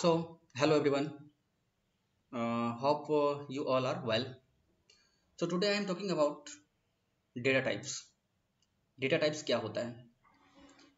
Hello everyone. Hope you all are well. So today I am talking about data types. Data types क्या होता है?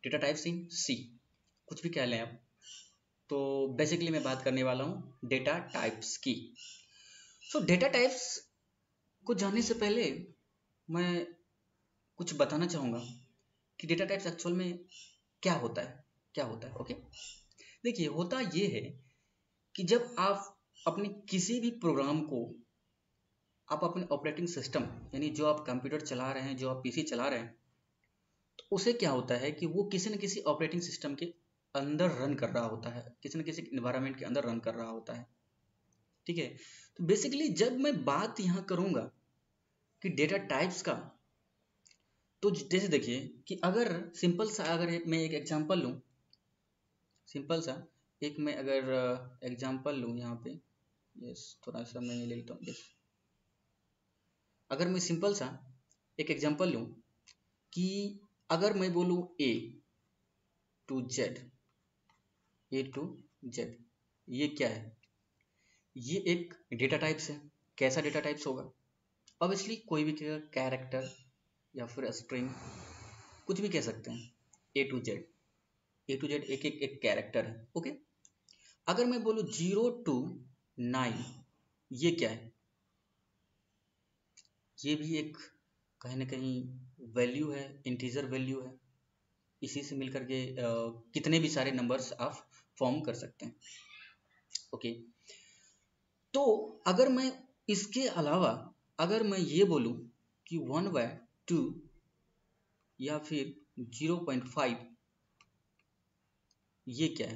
Data types in C. कुछ भी कह लें आप. तो बेसिकली मैं बात करने वाला हूँ डेटा टाइप्स की. सो डेटा टाइप्स को जानने से पहले मैं कुछ बताना चाहूँगा कि डेटा टाइप्स एक्चुअल में क्या होता है. ओके. देखिए, होता ये है कि जब आप अपने किसी भी प्रोग्राम को आप अपने ऑपरेटिंग सिस्टम यानी जो आप कंप्यूटर चला रहे हैं, जो आप पीसी चला रहे हैं, तो उसे क्या होता है कि वो किसी न किसी ऑपरेटिंग सिस्टम के अंदर रन कर रहा होता है, किसी न किसी इन्वायरमेंट के अंदर रन कर रहा होता है. ठीक है. तो बेसिकली जब मैं बात यहाँ करूँगा कि डेटा टाइप्स का, तो जैसे देखिए कि अगर सिंपल सा मैं एक एग्जांपल लूँ, सिंपल सा मैं अगर एग्जांपल लूँ यहाँ पे. यस, थोड़ा सा मैं ले लेता हूँ. यस, अगर मैं सिंपल सा एक एग्जांपल लूँ कि अगर मैं बोलूँ ए टू जेड, ये क्या है? ये एक डेटा टाइप्स है. कैसा डेटा टाइप्स होगा? ऑब्वियसली कोई भी कैरेक्टर या फिर स्ट्रिंग, कुछ भी कह सकते हैं. ए टू जेड एक कैरेक्टर है. ओके. अगर मैं बोलूँ 0 to 9, ये क्या है? ये भी एक कहीं ना कहीं वैल्यू है, इंटीजर वैल्यू है. इसी से मिलकर के कितने भी सारे नंबर्स आप फॉर्म कर सकते हैं. ओके. तो अगर मैं इसके अलावा अगर मैं ये बोलूं कि 1/2 या फिर 0.5, ये क्या है?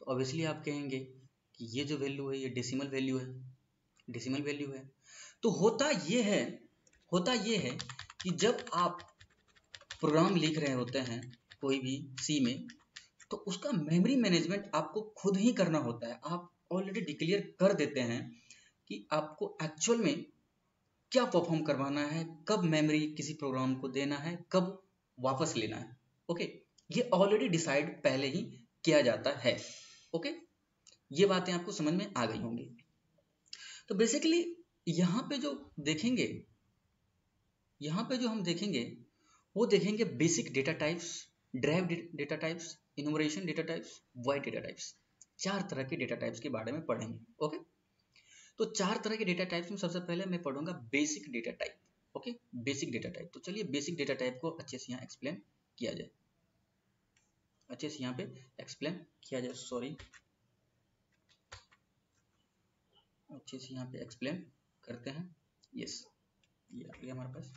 तो ऑब्वियसली आप कहेंगे कि ये जो वैल्यू है ये डेसिमल वैल्यू है. डेसिमल वैल्यू है. तो होता ये है कि जब आप प्रोग्राम लिख रहे होते हैं कोई भी सी में, तो उसका मेमोरी मैनेजमेंट आपको खुद ही करना होता है. आप ऑलरेडी डिक्लेयर कर देते हैं कि आपको एक्चुअल में क्या परफॉर्म करवाना है, कब मेमोरी किसी प्रोग्राम को देना है, कब वापस लेना है. ओके. ये ऑलरेडी डिसाइड पहले ही किया जाता है. ओके. ये बातें आपको समझ में आ गई होंगी. तो बेसिकली यहाँ पे जो देखेंगे यहाँ पे जो हम देखेंगे वो देखेंगे basic data types, drive data types, enumeration data types, wide data types. 4 तरह के डेटा टाइप्स के बारे में पढ़ेंगे. ओके. तो 4 तरह के डेटा टाइप्स में सबसे पहले मैं पढ़ूंगा basic data type. Okay. Basic data type. तो चलिए बेसिक डेटा टाइप को अच्छे से यहाँ एक्सप्लेन किया जाए. सॉरी, अच्छे से यहाँ पे एक्सप्लेन करते हैं. यस, ये आ गया हमारे पास.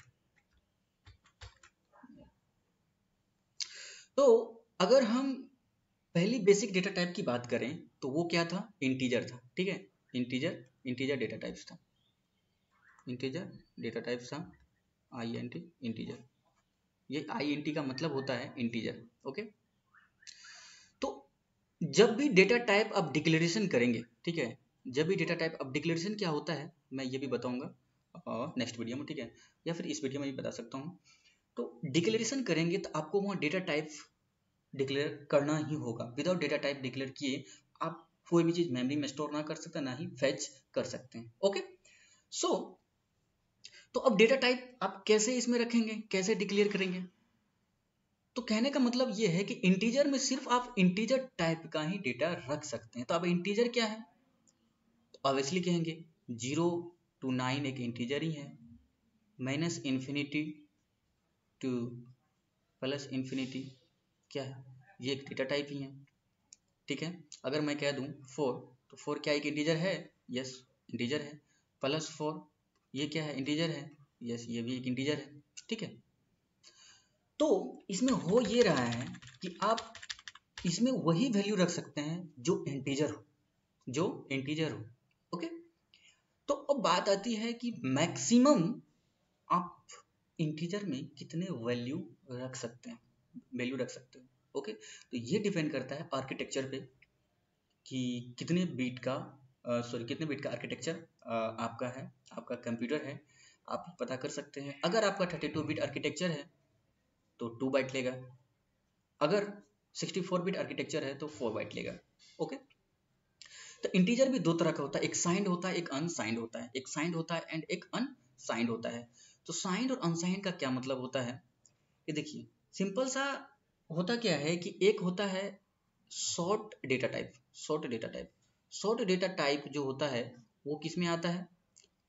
तो अगर हम पहली बेसिक डेटा टाइप की बात करें तो वो क्या था? इंटीजर था. ठीक है. इंटीजर डेटा टाइप्स था. इंटीजर डेटा टाइप्स था. INT, integer. ये INT का मतलब होता है इंटीजर. ओके. तो जब भी डेटा टाइप आप डिक्लेरेशन करेंगे, ठीक है, जब भी डेटा टाइप अब डिक्लेरेशन क्या होता है मैं ये भी बताऊंगा नेक्स्ट वीडियो में. ठीक है. या फिर इस वीडियो में भी बता सकता हूँ. तो डिक्लेरेशन करेंगे तो आपको वहाँ डेटा टाइप डिक्लेयर करना ही होगा. विदाउट डेटा टाइप डिक्लेयर किए आप कोई भी चीज़ मेमोरी में स्टोर ना कर सकते, ना ही फेच कर सकते हैं. ओके. सो तो अब डेटा टाइप आप कैसे इसमें रखेंगे, कैसे डिक्लेयर करेंगे? तो कहने का मतलब ये है कि इंटीजर में सिर्फ आप इंटीजर टाइप का ही डेटा रख सकते हैं. तो अब इंटीजर क्या है? तो ऑब्वियसली कहेंगे 0 to 9 एक इंटीजर ही है. -∞ to +∞ क्या है? ये एक डेटा टाइप ही है. ठीक है. अगर मैं कह दूं 4, तो 4 क्या एक इंटीजर है? यस, इंटीजर है. +4, ये क्या है? इंटीजर है. यस, ये भी एक इंटीजर है. ठीक है. तो इसमें हो ये रहा है कि आप इसमें वही वैल्यू रख सकते हैं जो इंटीजर हो. ओके. तो अब बात आती है कि मैक्सिमम आप इंटीजर में कितने वैल्यू रख सकते हैं. ओके. तो ये डिपेंड करता है आर्किटेक्चर पे कि कितने बिट का आर्किटेक्चर आपका है, आपका कंप्यूटर है. आप पता कर सकते हैं. अगर आपका 32 बिट आर्किटेक्चर है तो 2 बाइट लेगा. अगर 64 बिट आर्किटेक्चर है तो 4 बाइट लेगा। ओके, तो इंटीजर भी दो तरह का होता है, एक साइंड होता है, एक अनसाइंड होता है। एक साइंड होता है एंड एक अनसाइंड होता है। तो साइंड और अनसाइंड का क्या मतलब होता है, ये देखिए सिंपल सा होता क्या है कि एक होता है short data type. Short data type, short data type जो होता है वो किस में आता है,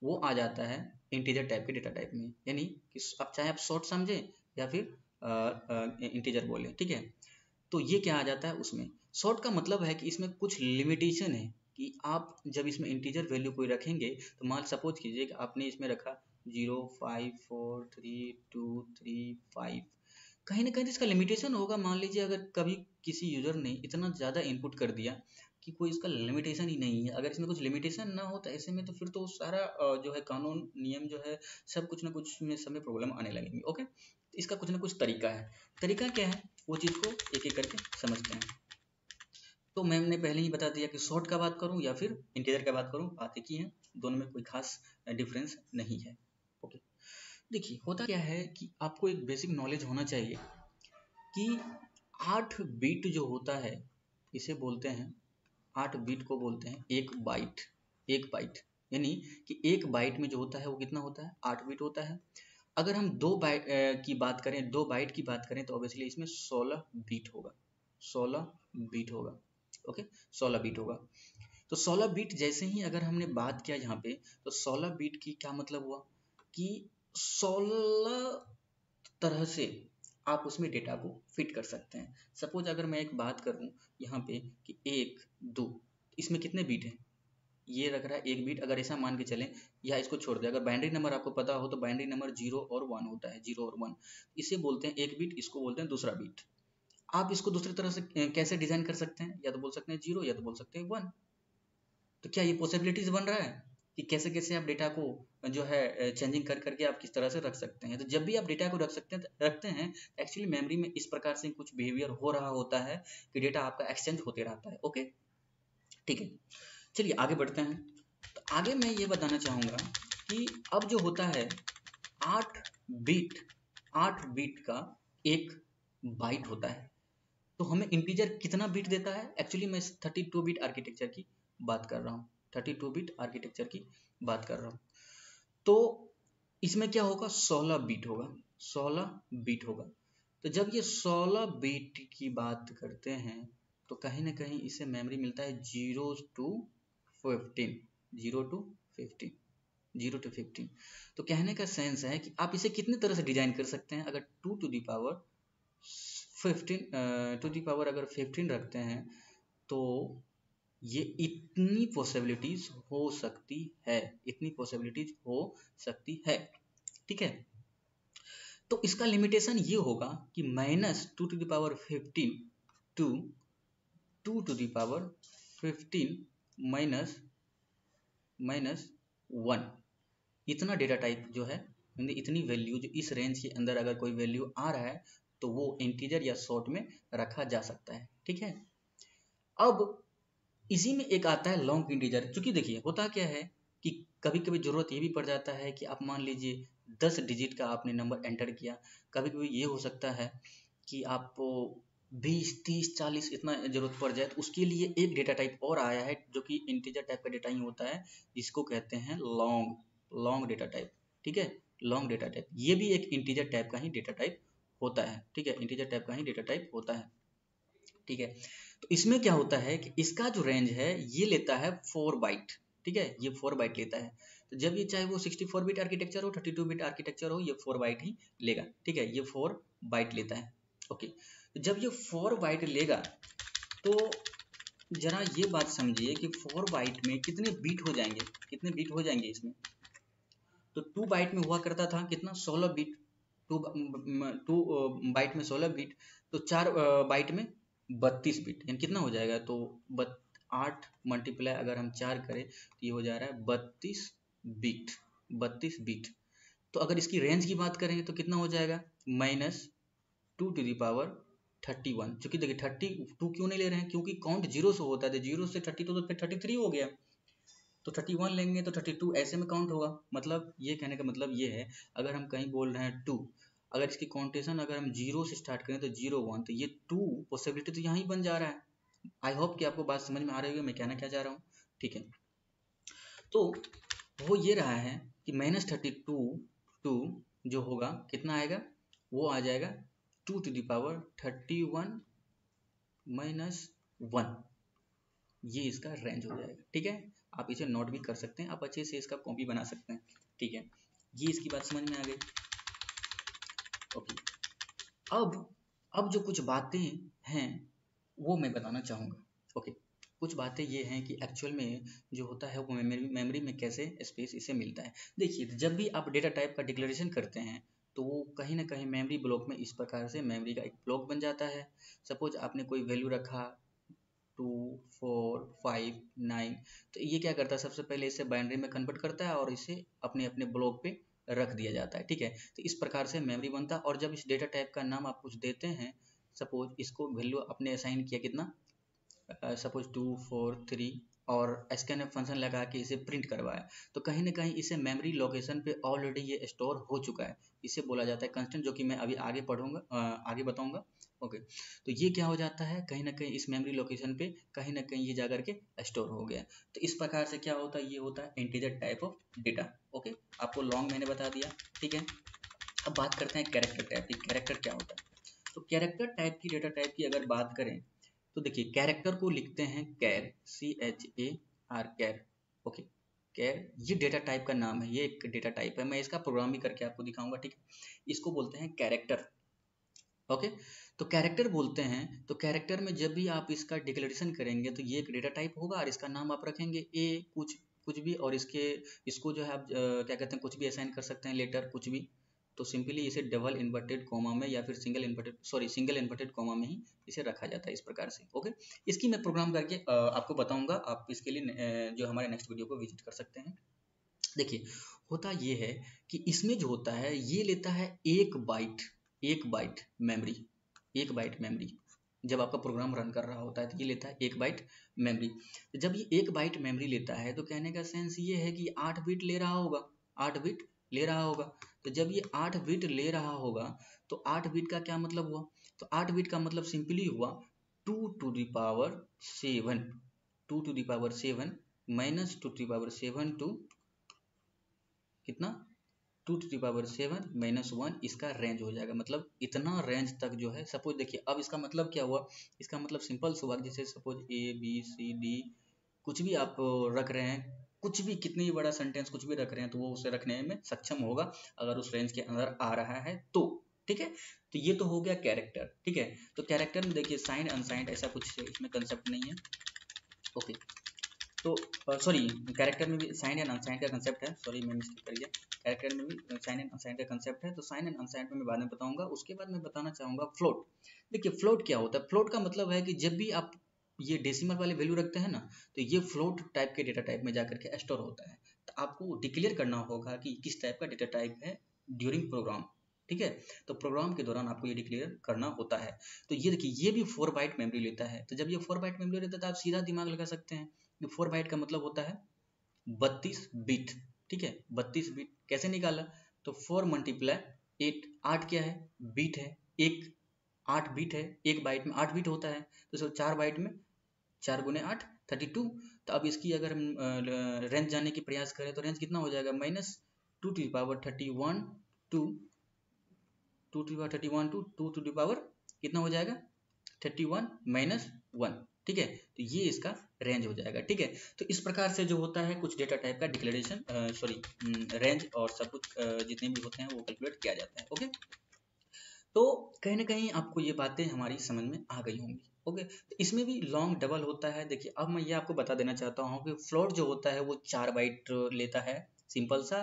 वो आ जाता है इंटीजर टाइप के डेटा टाइप में। यानी कि अब चाहे आप शॉर्ट समझे या फिर इंटीजर बोले, ठीक है। तो ये क्या आ जाता है उसमें, शॉर्ट का मतलब है कि इसमें कुछ लिमिटेशन है कि आप जब इसमें इंटीजर वैल्यू कोई रखेंगे तो मान सपोज कीजिए कि आपने इसमें रखा 0543235, कहीं ना कहीं तो इसका लिमिटेशन होगा। मान लीजिए अगर कभी किसी यूजर ने इतना ज़्यादा इनपुट कर दिया कि कोई इसका लिमिटेशन ही नहीं है, अगर इसमें कुछ लिमिटेशन ना हो तो ऐसे में तो फिर तो सारा जो है कानून नियम जो है सब कुछ ना कुछ में सब में प्रॉब्लम आने लगेंगी। ओके, इसका कुछ ना कुछ तरीका है। तरीका क्या है वो चीज़ को एक एक करके समझते हैं। तो मैंने पहले ही बता दिया कि शॉर्ट का बात करूं या फिर इंटीजर का बात करूं, बात एक ही है, दोनों में कोई खास डिफरेंस नहीं है। ओके, देखिए होता क्या है कि आपको एक बेसिक नॉलेज होना चाहिए कि 8 बीट जो होता है इसे बोलते हैं, 8 बीट को बोलते हैं एक बाइट। एक बाइट यानी कि एक बाइट में जो होता है वो कितना होता है, 8 बीट होता है। अगर हम 2 बाइट की बात करें, 2 बाइट की बात करें तो ऑब्वियसली इसमें 16 बीट होगा। 16 बीट होगा। ओके, 16 बीट होगा। तो 16 बीट जैसे ही अगर हमने बात किया यहाँ पे, तो 16 बीट की क्या मतलब हुआ कि 16 तरह से आप उसमें डेटा को फिट कर सकते हैं। सपोज अगर मैं एक बात करूं यहाँ पे कि 1 2, इसमें कितने बीट हैं, ये रख रहा है 1 बीट। अगर ऐसा मान के चलें या इसको छोड़ दें, अगर बाइनरी नंबर आपको पता हो तो बाइनरी नंबर 0 और 1 होता है, 0 और 1, इसे बोलते हैं 1 बीट, इसको बोलते हैं दूसरा बीट। आप इसको दूसरी तरह से कैसे डिजाइन कर सकते हैं, या तो बोल सकते हैं 0 या तो बोल सकते हैं 1। तो क्या ये पॉसिबिलिटीज बन रहा है कि कैसे कैसे आप डेटा को जो है चेंजिंग कर करके आप किस तरह से रख सकते हैं। तो जब भी आप डेटा को रखते हैं एक्चुअली मेमोरी में इस प्रकार से कुछ बिहेवियर हो रहा होता है कि डेटा आपका एक्सचेंज होते रहता है। ओके, ठीक है, चलिए आगे बढ़ते हैं। तो आगे मैं ये बताना चाहूँगा कि अब जो होता है 8 बीट, 8 बीट का एक बाइट होता है। तो हमें इंटीजर कितना बीट देता है, एक्चुअली मैं 32 बिट आर्किटेक्चर की बात कर रहा हूँ, 32 बिट आर्किटेक्चर की बात कर रहा हूँ। तो इसमें क्या होगा, 16 बीट होगा, 16 बीट होगा। तो जब ये 16 बीट की बात करते हैं तो कहीं ना कहीं इसे मेमोरी मिलता है 0 to 15, 0 to 15, 0 to 15। तो कहने का सेंस है कि आप इसे कितनी तरह से डिजाइन कर सकते हैं। अगर 2 to the power 15 to the power अगर 15 रखते हैं तो ये इतनी पॉसिबिलिटीज हो सकती है, इतनी पॉसिबिलिटीज हो सकती है, ठीक है। तो इसका लिमिटेशन ये होगा कि -2 to the power 15 to 2 to the power 15 minus 1, इतना डेटा टाइप जो है, इतनी वैल्यू जो इस रेंज के अंदर अगर कोई वैल्यू आ रहा है तो वो इंटीजर या शॉर्ट में रखा जा सकता है, ठीक है। अब इसी में एक आता है लॉन्ग इंटीजर। चूंकि देखिए होता क्या है कि कभी कभी जरूरत ये भी पड़ जाता है कि आप मान लीजिए 10 डिजिट का आपने नंबर एंटर किया, कभी कभी ये हो सकता है कि आपको 20 30 40 इतना जरूरत पड़ जाए, तो उसके लिए एक डेटा टाइप और आया है जो कि इंटीजर टाइप का डेटा ही होता है, जिसको कहते हैं लॉन्ग डेटा टाइप, ठीक है। लॉन्ग डेटा टाइप ये भी एक इंटीजर टाइप का ही डेटा टाइप होता है, ठीक है, इंटीजर टाइप का ही डेटा टाइप होता है, ठीक है। तो इसमें क्या होता है कि इसका जो रेंज है ये लेता है 4 बाइट, ठीक है, ये 4 बाइट लेता है। तो जब ये चाहे वो 64 बिट आर्किटेक्चर हो, 32 बिट आर्किटेक्चर हो, ये 4 बाइट ही लेगा, ठीक है, ये 4 बाइट लेता है। ओके, तो जब ये 4 बाइट लेगा तो जरा ये बात समझिए कि 4 बाइट में कितने बीट हो जाएंगे, कितने बीट हो जाएंगे इसमें। तो 2 बाइट में हुआ करता था कितना, 16 बीट। 2 बाइट में 16 बीट, तो 4 बाइट में 32 बीट, यानी कितना हो जाएगा, तो 8 मल्टीप्लाई अगर हम 4 करें तो ये हो जा रहा है 32 बीट, 32 बीट। तो अगर इसकी रेंज की बात करें तो कितना हो जाएगा, -2 टू दी पावर 31। चूंकि देखिए 32 क्यों नहीं ले रहे हैं, क्योंकि काउंट 0 से होता है, तो 0 से 32 तो फिर 33 हो गया, तो 31 लेंगे तो 32 ऐसे में काउंट होगा। मतलब ये कहने का मतलब ये है, अगर हम कहीं बोल रहे हैं 2 अगर इसकी काउंटेशन अगर हम 0 से स्टार्ट करें तो 0 1, तो ये 2 पॉसिबिलिटी तो यहाँ ही बन जा रहा है। आई होप कि आपको बात समझ में आ रही होगी मैं कहना क्या चाह रहा हूँ, ठीक है। तो वो ये रहा है कि -32 जो होगा कितना आएगा, वो आ जाएगा 2 to the power 31 - 1, ये इसका रेंज हो जाएगा, ठीक है। आप इसे नोट भी कर सकते हैं, आप अच्छे से इसका कॉपी बना सकते हैं, ठीक है। ये इसकी बात समझ में आ गई, ओके। अब जो कुछ बातें हैं वो मैं बताना चाहूँगा, ओके। कुछ बातें ये हैं कि एक्चुअल में जो होता है वो मेमोरी में कैसे स्पेस इसे मिलता है। देखिए, जब भी आप डेटा टाइप का डिक्लेरेशन करते हैं तो वो कहीं ना कहीं मेमोरी ब्लॉक में इस प्रकार से मेमोरी का एक ब्लॉक बन जाता है। सपोज आपने कोई वैल्यू रखा 2 4 5 9, तो ये क्या करता है, सबसे पहले इसे बाइनरी में कन्वर्ट करता है और इसे अपने अपने ब्लॉक पे रख दिया जाता है, ठीक है। तो इस प्रकार से मेमोरी बनता है। और जब इस डेटा टाइप का नाम आप कुछ देते हैं, सपोज इसको वैल्यू आपने असाइन किया कितना, सपोज 2 4 3, और स्कैनफ फंक्शन लगा के इसे प्रिंट करवाया, तो कहीं ना कहीं इसे मेमोरी लोकेशन पे ऑलरेडी ये स्टोर हो चुका है। इसे बोला जाता है कंस्टेंट, जो कि मैं अभी आगे पढ़ूंगा, आगे बताऊंगा, ओके। तो ये क्या हो जाता है, कहीं ना कहीं इस मेमोरी लोकेशन पे कहीं ना कहीं ये जाकर के स्टोर हो गया। तो इस प्रकार से क्या होता है, ये होता है integer type of data, okay. आपको लॉन्ग मैंने बता दिया, ठीक है। अब बात करते हैं कैरेक्टर टाइप की। कैरेक्टर क्या होता है, तो कैरेक्टर टाइप की डेटा टाइप की अगर बात करें तो देखिए, कैरेक्टर को लिखते हैं कैर, CHAR, कैर, ओके। कैर ये डेटा टाइप का नाम है, ये एक डेटा टाइप है, मैं इसका प्रोग्राम भी करके आपको दिखाऊंगा, ठीक है। इसको बोलते हैं कैरेक्टर, ओके। तो कैरेक्टर बोलते हैं, तो कैरेक्टर में जब भी आप इसका डिक्लेरेशन करेंगे तो ये एक डेटा टाइप होगा और इसका नाम आप रखेंगे ए कुछ कुछ भी, और इसको जो है आप क्या कहते हैं, कुछ भी असाइन कर सकते हैं, लेटर कुछ भी। तो सिंपली इसे डबल इन्वर्टेड कॉमा में या फिर सिंगल इन्वर्टेड कॉमा में ही इसे रखा जाता है, इस प्रकार से, ओके। इसकी मैं प्रोग्राम करके आपको बताऊंगा, आप इसके लिए जो हमारे नेक्स्ट वीडियो को विजिट कर सकते हैं। देखिए, होता ये है कि इसमें जो होता है ये लेता है 1 बाइट मेमोरी, 1 बाइट मेमोरी। जब आपका प्रोग्राम रन कर रहा होता है तो ये लेता है 1 बाइट मेमोरी। जब ये 1 बाइट मेमोरी लेता है तो कहने का सेंस ये है कि 8 बिट ले रहा होगा, 8 बिट ले रहा होगा। तो जब ये 8 बिट ले रहा होगा तो 8 बिट का क्या मतलब हुआ, तो 8 बिट का मतलब सिंपली हुआ 2 to the power 7, 2 to the power 7 minus 2 to the power 7 to कितना, 2 to the power 7 - 1, इसका रेंज हो जाएगा। मतलब इतना रेंज तक जो है, सपोज देखिए अब इसका मतलब क्या हुआ, इसका मतलब सिंपल सा हुआ, जैसे सपोज ABCD कुछ भी आप रख रहे हैं, कुछ भी कितनी भी बड़ा सेंटेंस कुछ भी रख रहे हैं तो वो उसे रखने में सक्षम होगा अगर उस रेंज के अंदर आ रहा है तो, ठीक है। तो ये तो हो गया कैरेक्टर, ठीक है। तो कैरेक्टर में देखिए साइंड अनसाइंड ऐसा कुछ इसमें कंसेप्ट नहीं है, ओके। तो सॉरी, कैरेक्टर में भी साइन एंड अनसाइन का कंसेप्ट है, सॉरी मैं मिस्टेक कर गया। कैरेक्टर में भी साइन एंड अनसाइन का कंसेप्ट है, तो साइन एंड अनसाइन में मैं बाद में बताऊंगा। उसके बाद मैं बताना चाहूँगा फ्लोट। देखिए, फ्लोट क्या होता है, फ्लोट का मतलब है कि जब भी आप ये डेसिमल वाले वैल्यू रखते हैं ना, तो ये फ्लोट टाइप के डेटा टाइप में जाकर के स्टोर होता है। तो आपको डिक्लेयर करना होगा कि किस टाइप का डेटा टाइप है ड्यूरिंग प्रोग्राम, ठीक है। तो प्रोग्राम के दौरान आपको ये डिक्लेयर करना होता है। तो ये देखिए, ये भी 4 बाइट मेमोरी लेता है। तो जब ये 4 बाइट मेमोरी लेता है तो आप सीधा दिमाग लगा सकते हैं, 4 बाइट का मतलब होता है 32 बिट, ठीक है। 32 बिट कैसे निकाला, तो 4 × 8, 8 क्या है, बीट है, एक 8 बिट है, 1 बाइट में 8 बिट होता है, तो 4 बाइट में 4 × 8 32। तो अब इसकी अगर हम रेंज जानने की प्रयास करें तो रेंज कितना हो जाएगा, -2 to the power 31 to 2 to the power 31 to 2 to the power कितना हो जाएगा 31 - 1, ठीक है। तो ये इसका रेंज हो जाएगा, ठीक है। तो इस प्रकार से जो होता है कुछ डेटा टाइप का डिक्लेरेशन, सॉरी रेंज और सब कुछ जितने भी होते हैं वो कैलकुलेट किया जाता है, ओके। तो कहीं ना कहीं आपको ये बातें हमारी समझ में आ गई होंगी, ओके। तो इसमें भी लॉन्ग डबल होता है। देखिए, अब मैं ये आपको बता देना चाहता हूँ कि फ्लोट जो होता है वो 4 बाइट लेता है, सिंपल सा।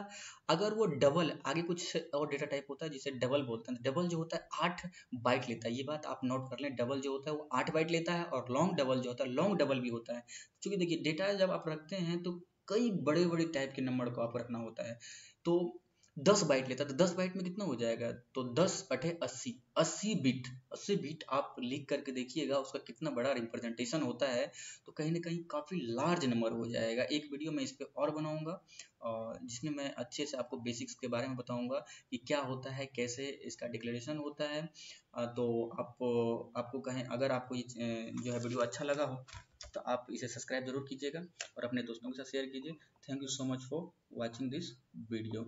अगर वो डबल आगे कुछ और डेटा टाइप होता है जिसे डबल बोलते हैं, डबल जो होता है 8 बाइट लेता है। ये बात आप नोट कर लें, डबल जो होता है वो 8 बाइट लेता है, और लॉन्ग डबल जो होता है लॉन्ग डबल भी होता है। क्योंकि देखिए, डेटा जब आप रखते हैं तो कई बड़े बड़े टाइप के नंबर को आप रखना होता है। तो 10 बाइट लेता, तो 10 बाइट में कितना हो जाएगा, तो 10/80, 80 बिट, 80 बिट आप लिख करके देखिएगा उसका कितना बड़ा रिप्रेजेंटेशन होता है। तो कहीं ना कहीं काफ़ी लार्ज नंबर हो जाएगा। एक वीडियो मैं इस पर और बनाऊंगा और जिसमें मैं अच्छे से आपको बेसिक्स के बारे में बताऊंगा कि क्या होता है, कैसे इसका डिक्लेरेशन होता है। तो आपको कहें, अगर आपको ये जो है वीडियो अच्छा लगा हो तो आप इसे सब्सक्राइब जरूर कीजिएगा और अपने दोस्तों के साथ शेयर कीजिए। Thank you so much for watching this video.